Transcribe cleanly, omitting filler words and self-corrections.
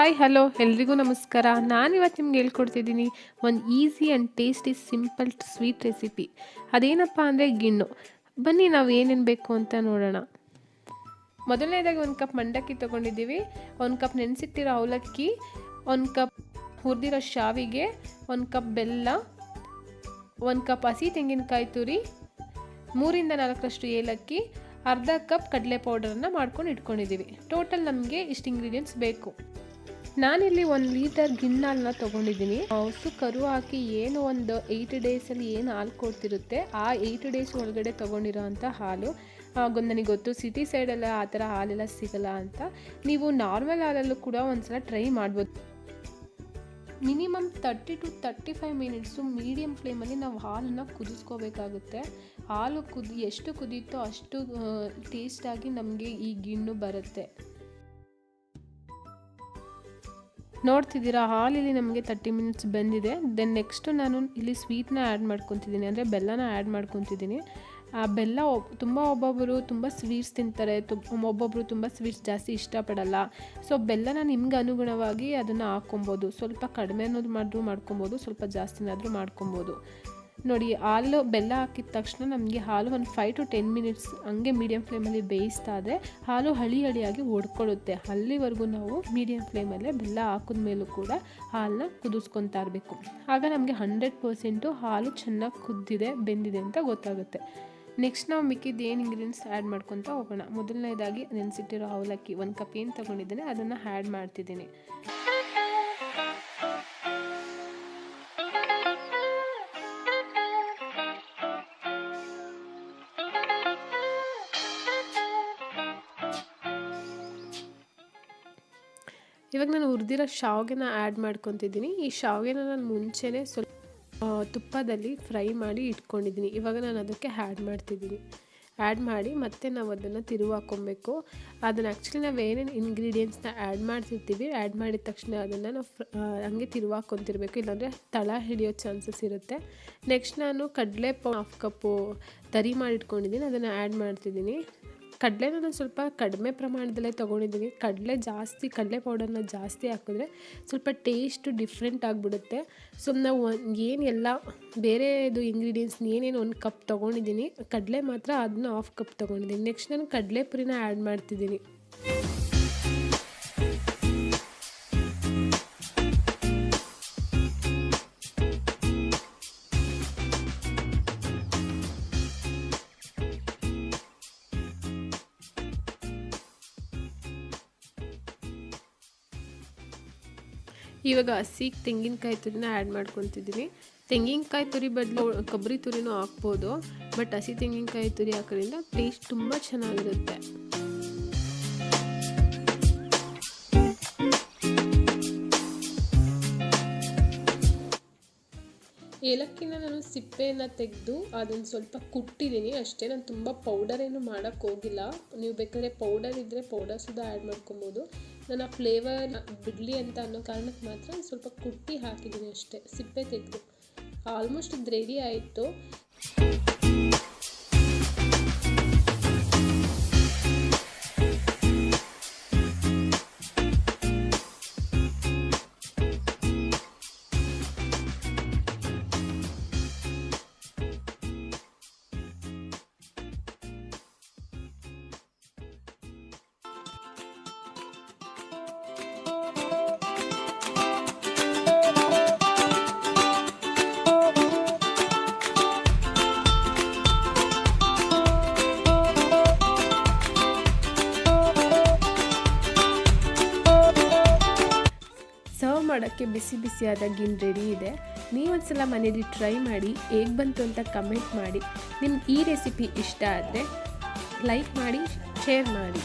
Hi hello ಎಲ್ರಿಗೂ ನಮಸ್ಕಾರ. ನಾನಿವತ್ತು ನಿಮ್ಗೆ ಹೇಳ್ಕೊಡ್ತಿದ್ದೀನಿ ಒಂದು easy and tasty simple sweet recipe. ಅದೇನಪ್ಪ ಅಂದರೆ ಗಿಣ್ಣು. ಬನ್ನಿ ನಾವು ಏನೇನು ಬೇಕು ಅಂತ ನೋಡೋಣ. ಮೊದಲನೇದಾಗಿ 1 ಕಪ್ ಮಂಡಕ್ಕಿ ತೊಗೊಂಡಿದ್ದೀವಿ, 1 ಕಪ್ ನೆನೆಸಿಟ್ಟಿರೋ ಅವಲಕ್ಕಿ, 1 ಕಪ್ ಹುರಿದಿರೋ ಶಾವಿಗೆ, 1 ಕಪ್ ಬೆಲ್ಲ, 1 ಕಪ್ ಹಸಿ ತೆಂಗಿನಕಾಯಿ ತುರಿ, 3 ರಿಂದ 4 ಏಲಕ್ಕಿ, ಅರ್ಧ ಕಪ್ ಕಡಲೆ ಪೌಡರನ್ನು ಮಾಡ್ಕೊಂಡು ಇಟ್ಕೊಂಡಿದ್ದೀವಿ. ಟೋಟಲ್ ನಮಗೆ ಇಷ್ಟು ಇಂಗ್ರೀಡಿಯೆಂಟ್ಸ್ ಬೇಕು. ನಾನಿಲ್ಲಿ 1 ಲೀಟರ್ ಗಿಣ್ಣಾಲನ್ನ ತೊಗೊಂಡಿದ್ದೀನಿ. ಹಸು ಕರು ಹಾಕಿ ಏನು ಒಂದು 8 ಡೇಸಲ್ಲಿ ಏನು ಹಾಲು ಕೊಡ್ತಿರುತ್ತೆ, ಆ 8 ಡೇಸ್ ಒಳಗಡೆ ತೊಗೊಂಡಿರೋ ಅಂಥ ಹಾಲು. ನನಗೆ ಗೊತ್ತು ಸಿಟಿ ಸೈಡೆಲ್ಲ ಆ ಥರ ಹಾಲೆಲ್ಲ ಸಿಗಲ್ಲ ಅಂತ. ನೀವು ನಾರ್ಮಲ್ ಹಾಲಲ್ಲೂ ಕೂಡ ಒಂದ್ಸಲ ಟ್ರೈ ಮಾಡ್ಬೋದು. ಮಿನಿಮಮ್ 30 to 35 ಮಿನಿಟ್ಸು ಮೀಡಿಯಮ್ ಫ್ಲೇಮಲ್ಲಿ ನಾವು ಹಾಲನ್ನು ಕುದಿಸ್ಕೋಬೇಕಾಗುತ್ತೆ. ಹಾಲು ಎಷ್ಟು ಕುದೀತೋ ಅಷ್ಟು ಟೇಸ್ಟಾಗಿ ನಮಗೆ ಈ ಗಿಣ್ಣು ಬರುತ್ತೆ. ನೋಡ್ತಿದ್ದೀರಾ, ಹಾಲಿಲ್ಲಿ ನಮಗೆ 30 ಮಿನಿಟ್ಸ್ ಬಂದಿದೆ. ದೆನ್ ನೆಕ್ಸ್ಟು ನಾನು ಇಲ್ಲಿ ಸ್ವೀಟ್ನ ಆ್ಯಡ್ ಮಾಡ್ಕೊತಿದ್ದೀನಿ, ಅಂದರೆ ಬೆಲ್ಲನ ಆ್ಯಡ್ ಮಾಡ್ಕೊತಿದ್ದೀನಿ. ಆ ಬೆಲ್ಲ ಒಬ್ಬೊಬ್ಬರು ತುಂಬ ಸ್ವೀಟ್ಸ್ ತಿಂತಾರೆ, ಒಬ್ಬೊಬ್ಬರು ತುಂಬ ಸ್ವೀಟ್ಸ್ ಜಾಸ್ತಿ ಇಷ್ಟಪಡಲ್ಲ. ಸೊ ಬೆಲ್ಲನ ನಿಮ್ಗೆ ಅನುಗುಣವಾಗಿ ಅದನ್ನು ಹಾಕ್ಕೊಬೋದು. ಸ್ವಲ್ಪ ಕಡಿಮೆ ಅನ್ನೋದು ಮಾಡ್ಕೊಬೋದು, ಸ್ವಲ್ಪ ಜಾಸ್ತಿನಾದರೂ ಮಾಡ್ಕೊಬೋದು. ನೋಡಿ, ಬೆಲ್ಲ ಹಾಕಿದ ತಕ್ಷಣ ನಮಗೆ ಹಾಲು ಒಂದು 5 to 10 ಮಿನಿಟ್ಸ್ ಹಂಗೆ ಮೀಡಿಯಮ್ ಫ್ಲೇಮಲ್ಲಿ ಬೇಯಿಸ್ತಾ ಇದ್ದರೆ ಹಾಲು ಹಳಿಯಾಗಿ ಒಡ್ಕೊಳ್ಳುತ್ತೆ. ಅಲ್ಲಿವರೆಗೂ ನಾವು ಮೀಡಿಯಮ್ ಫ್ಲೇಮಲ್ಲೇ ಬೆಲ್ಲ ಹಾಕಿದ ಮೇಲೂ ಕೂಡ ಹಾಲನ್ನ ಕುದಿಸ್ಕೊತಾ ಇರಬೇಕು. ಆಗ ನಮಗೆ 100% ಹಾಲು ಚೆನ್ನಾಗಿ ಬೆಂದಿದೆ ಅಂತ ಗೊತ್ತಾಗುತ್ತೆ. ನೆಕ್ಸ್ಟ್ ನಾವು ಮಿಕ್ಕಿದ್ದು ಏನು ಇಂಗ್ರೀಡಿಯೆಂಟ್ಸ್ ಆ್ಯಡ್ ಮಾಡ್ಕೊತಾ ಹೋಗೋಣ. ಮೊದಲನೇದಾಗಿ ನೆನೆಸಿಟ್ಟಿರೋ ಅವಲಕ್ಕಿ 1 ಕಪ್ ಏನು ತೊಗೊಂಡಿದ್ದೀನಿ ಅದನ್ನು ಆ್ಯಡ್ ಮಾಡ್ತಿದ್ದೀನಿ. ಇವಾಗ ನಾನು ಹುರಿದಿರೋ ಶಾವಿಗೆನ ಆ್ಯಡ್ ಮಾಡ್ಕೊತಿದ್ದೀನಿ. ಈ ಶಾವಿಗೆನ ನಾನು ಮುಂಚೆನೇ ಸ್ವಲ್ಪ ತುಪ್ಪದಲ್ಲಿ ಫ್ರೈ ಮಾಡಿ ಇಟ್ಕೊಂಡಿದ್ದೀನಿ. ಇವಾಗ ನಾನು ಅದಕ್ಕೆ ಆ್ಯಡ್ ಮಾಡ್ತಿದ್ದೀನಿ. ಆ್ಯಡ್ ಮಾಡಿ ಮತ್ತೆ ನಾವು ಅದನ್ನು ಹಾಕ್ಕೊಬೇಕು. ಅದನ್ನು ಆ್ಯಕ್ಚುಲಿ ನಾವು ಏನೇನು ಇಂಗ್ರೀಡಿಯೆಂಟ್ಸ್ನ ಆ್ಯಡ್ ಮಾಡ್ತಿರ್ತೀವಿ, ಆ್ಯಡ್ ಮಾಡಿದ ತಕ್ಷಣ ಅದನ್ನು ನಾವು ಹಂಗೆ ಹಾಕ್ಕೊತಿರ್ಬೇಕು, ಇಲ್ಲಾಂದರೆ ತಳ ಹಿಡಿಯೋ ಚಾನ್ಸಸ್ ಇರುತ್ತೆ. ನೆಕ್ಸ್ಟ್ ನಾನು ಕಡಲೆ 1/2 ಕಪ್ಪು ತರಿ ಮಾಡಿಟ್ಕೊಂಡಿದ್ದೀನಿ, ಅದನ್ನು ಆ್ಯಡ್ ಮಾಡ್ತಿದ್ದೀನಿ. ಕಡಲೆನ ನಾನು ಸ್ವಲ್ಪ ಕಡಿಮೆ ಪ್ರಮಾಣದಲ್ಲೇ ತೊಗೊಂಡಿದ್ದೀನಿ. ಕಡಲೆ ಪೌಡರ್ನ ಜಾಸ್ತಿ ಹಾಕಿದ್ರೆ ಸ್ವಲ್ಪ ಟೇಸ್ಟು ಡಿಫ್ರೆಂಟ್ ಆಗಿಬಿಡುತ್ತೆ. ಸೊ ನಾವು ಏನೆಲ್ಲ ಬೇರೆದು ಇಂಗ್ರೀಡಿಯೆಂಟ್ಸ್ ಏನೇನು 1 ಕಪ್ ತೊಗೊಂಡಿದ್ದೀನಿ, ಕಡಲೆ ಮಾತ್ರ ಅದನ್ನ 1/2 ಕಪ್ ತೊಗೊಂಡಿದ್ದೀನಿ. ನೆಕ್ಸ್ಟ್ ನಾನು ಕಡಲೆ ಪುರಿನ ಆ್ಯಡ್ ಮಾಡ್ತಿದ್ದೀನಿ. ಇವಾಗ ಹಸಿ ತೆಂಗಿನಕಾಯಿ ತುರಿನ ಆ್ಯಡ್ ಮಾಡ್ಕೊತಿದ್ದೀನಿ. ತೆಂಗಿನಕಾಯಿ ತುರಿ ಬದಲು ಕೊಬ್ಬರಿ ತುರಿನೂ ಹಾಕ್ಬೋದು, ಬಟ್ ಹಸಿ ತೆಂಗಿನಕಾಯಿ ತುರಿ ಹಾಕೋದ್ರಿಂದ ಟೇಸ್ಟ್ ತುಂಬ ಚೆನ್ನಾಗಿರುತ್ತೆ. ಏಲಕ್ಕಿನ ನಾನು ಸಿಪ್ಪೆಯನ್ನು ತೆಗೆದು ಅದನ್ನು ಸ್ವಲ್ಪ ಕುಟ್ಟಿದ್ದೀನಿ ಅಷ್ಟೇ. ನಾನು ತುಂಬ ಪೌಡರ್ ಏನು ಮಾಡೋಕ್ಕೆ ಹೋಗಿಲ್ಲ. ನೀವು ಬೇಕಾದರೆ ಪೌಡರ್ ಇದ್ದರೆ ಪೌಡರ್ ಸುದಾ ಆ್ಯಡ್ ಮಾಡ್ಕೊಬೋದು. ನಾನು ಆ ಫ್ಲೇವರ್ ಬಿಡಲಿ ಅಂತ ಅನ್ನೋ ಕಾರಣಕ್ಕೆ ಮಾತ್ರ ಸ್ವಲ್ಪ ಕುಟ್ಟಿ ಹಾಕಿದ್ದೀನಿ ಅಷ್ಟೇ, ಸಿಪ್ಪೆ ತೆಗೆದು. ಆಲ್ಮೋಸ್ಟ್ ಇದು ರೆಡಿ ಆಯಿತು. ಸರ್ವ್ ಮಾಡೋಕ್ಕೆ ಬಿಸಿಯಾದ ಗಿಣ್ಣು ರೆಡಿ ಇದೆ. ನೀವೊಂದ್ಸಲ ಮನೇಲಿ ಟ್ರೈ ಮಾಡಿ ಹೇಗೆ ಬಂತು ಅಂತ ಕಮೆಂಟ್ ಮಾಡಿ. ನಿಮ್ಗೆ ಈ ರೆಸಿಪಿ ಇಷ್ಟ ಆದರೆ ಲೈಕ್ ಮಾಡಿ, ಶೇರ್ ಮಾಡಿ.